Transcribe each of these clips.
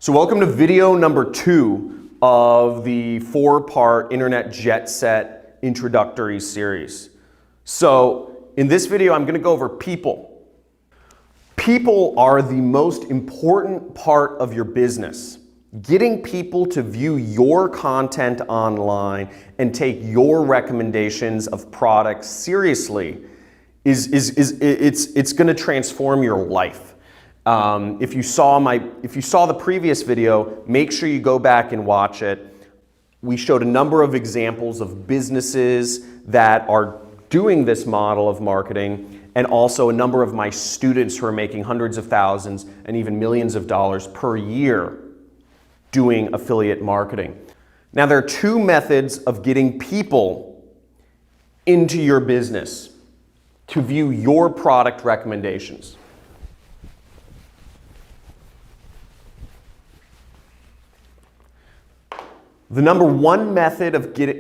So welcome to video number 2 of the 4-part Internet Jet Set introductory series. So in this video, I'm going to go over people. People are the most important part of your business. Getting people to view your content online and take your recommendations of products seriously it's going to transform your life. If you saw the previous video, make sure you go back and watch it. We showed a number of examples of businesses that are doing this model of marketing, and also a number of my students who are making hundreds of thousands and even millions of dollars per year doing affiliate marketing. Now, there are 2 methods of getting people into your business to view your product recommendations. The number 1 method of getting,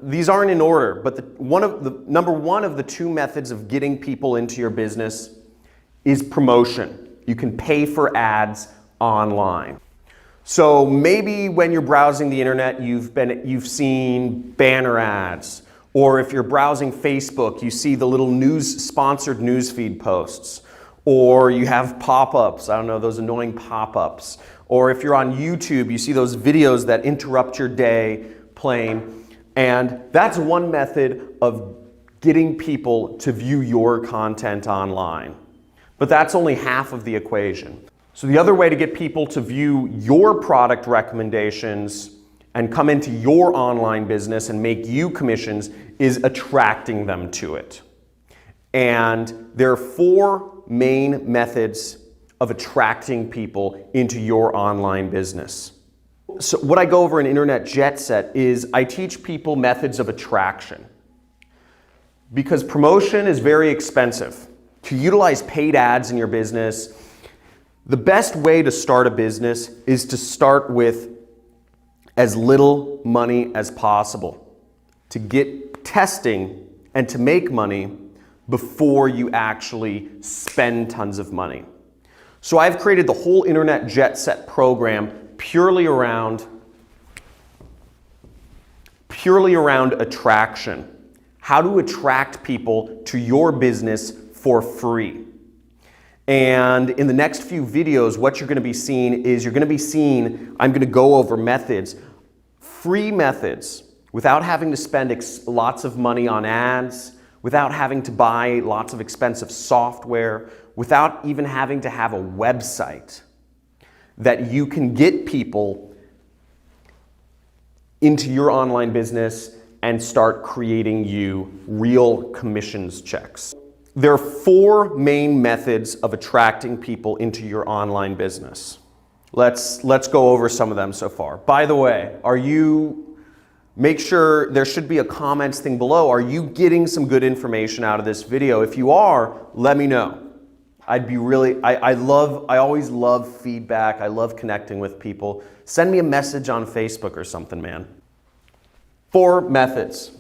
these aren't in order, but number 1 of the 2 methods of getting people into your business is promotion. You can pay for ads online. So maybe when you're browsing the internet, you've seen banner ads, or if you're browsing Facebook, you see the little sponsored newsfeed posts, or you have pop-ups, I don't know, those annoying pop-ups. Or if you're on YouTube, you see those videos that interrupt your day playing. And that's one method of getting people to view your content online. But that's only half of the equation. So the other way to get people to view your product recommendations and come into your online business and make you commissions is attracting them to it. And there are 4 main methods of attracting people into your online business. So what I go over in Internet Jet Set is I teach people methods of attraction. Because promotion is very expensive. To utilize paid ads in your business, the best way to start a business is to start with as little money as possible, to get testing and to make money before you actually spend tons of money. So I've created the whole Internet Jet Set program purely around attraction. How to attract people to your business for free. And in the next few videos, what you're going to be seeing is I'm going to go over methods, free methods, without having to spend lots of money on ads, without having to buy lots of expensive software, without even having to have a website, that you can get people into your online business and start creating you real commissions checks. There are 4 main methods of attracting people into your online business. Let's go over some of them so far. By the way, make sure there should be a comments thing below. Are you getting some good information out of this video? If you are, let me know. I always love feedback. I love connecting with people. Send me a message on Facebook or something, man. 4 methods.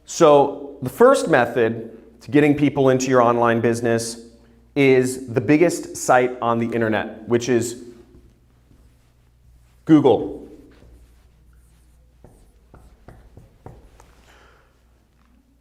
So the first method to getting people into your online business is the biggest site on the internet, which is Google.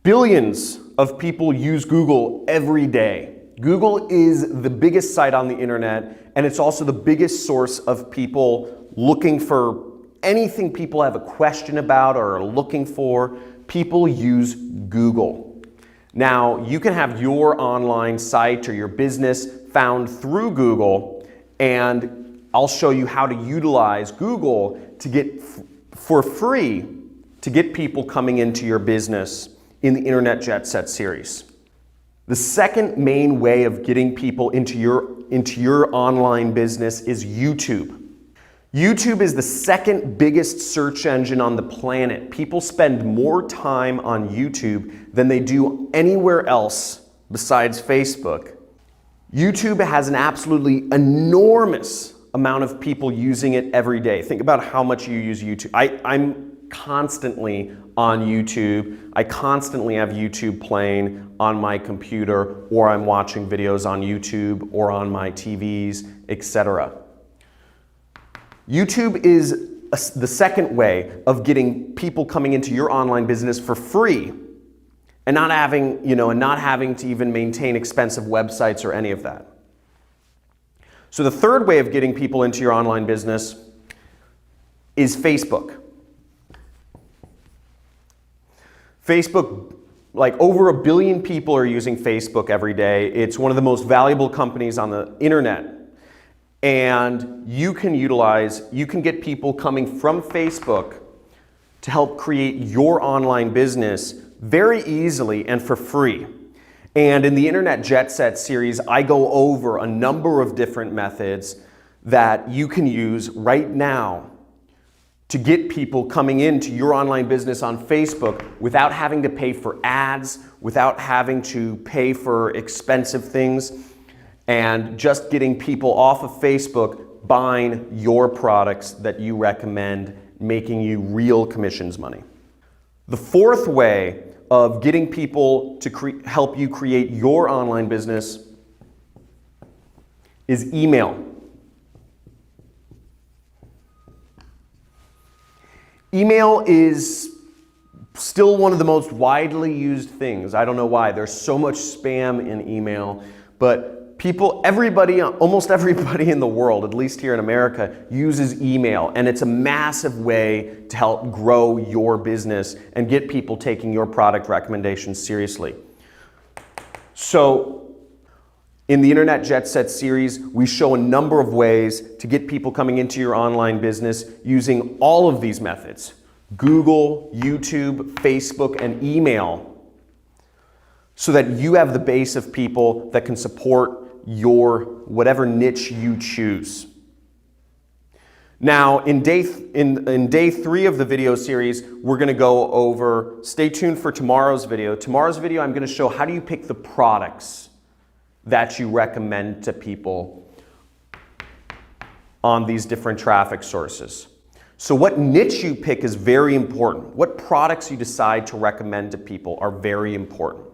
Billions of people use Google every day. Google is the biggest site on the internet, and it's also the biggest source of people looking for anything people have a question about or are looking for. People use Google. Now, you can have your online site or your business found through Google, and I'll show you how to utilize Google to get for free to get people coming into your business in the Internet Jet Set series. The second main way of getting people into your online business is YouTube. YouTube is the second biggest search engine on the planet. People spend more time on YouTube than they do anywhere else besides Facebook. YouTube has an absolutely enormous amount of people using it every day. Think about how much you use YouTube. constantly on YouTube. I constantly have YouTube playing on my computer, or I'm watching videos on YouTube or on my TVs, etc. YouTube is the second way of getting people coming into your online business for free and not having to even maintain expensive websites or any of that. So the third way of getting people into your online business is Facebook. Facebook, like over 1 billion people are using Facebook every day. It's one of the most valuable companies on the internet. And you can get people coming from Facebook to help create your online business very easily and for free. And in the Internet Jet Set series, I go over a number of different methods that you can use right now to get people coming into your online business on Facebook without having to pay for ads, without having to pay for expensive things, and just getting people off of Facebook buying your products that you recommend, making you real commissions money. The fourth way of getting people to help you create your online business is email. Email is still one of the most widely used things. I don't know why. There's so much spam in email, but almost everybody in the world, at least here in America, uses email, and it's a massive way to help grow your business and get people taking your product recommendations seriously. So in the Internet Jet Set series, we show a number of ways to get people coming into your online business using all of these methods: Google, YouTube, Facebook, and email, so that you have the base of people that can support your whatever niche you choose. Now, in day 3 of the video series, we're going to go over, stay tuned for tomorrow's video. Tomorrow's video, I'm going to show how do you pick the products that you recommend to people on these different traffic sources. So what niche you pick is very important. What products you decide to recommend to people are very important.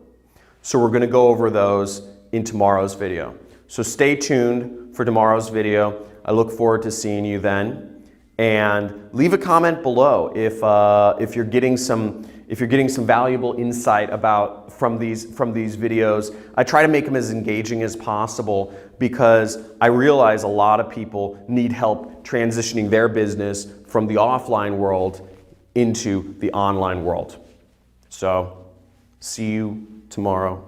So we're going to go over those in tomorrow's video. So stay tuned for tomorrow's video. I look forward to seeing you then. And leave a comment below if you're getting some valuable insight from these videos. I try to make them as engaging as possible because I realize a lot of people need help transitioning their business from the offline world into the online world. So see you tomorrow.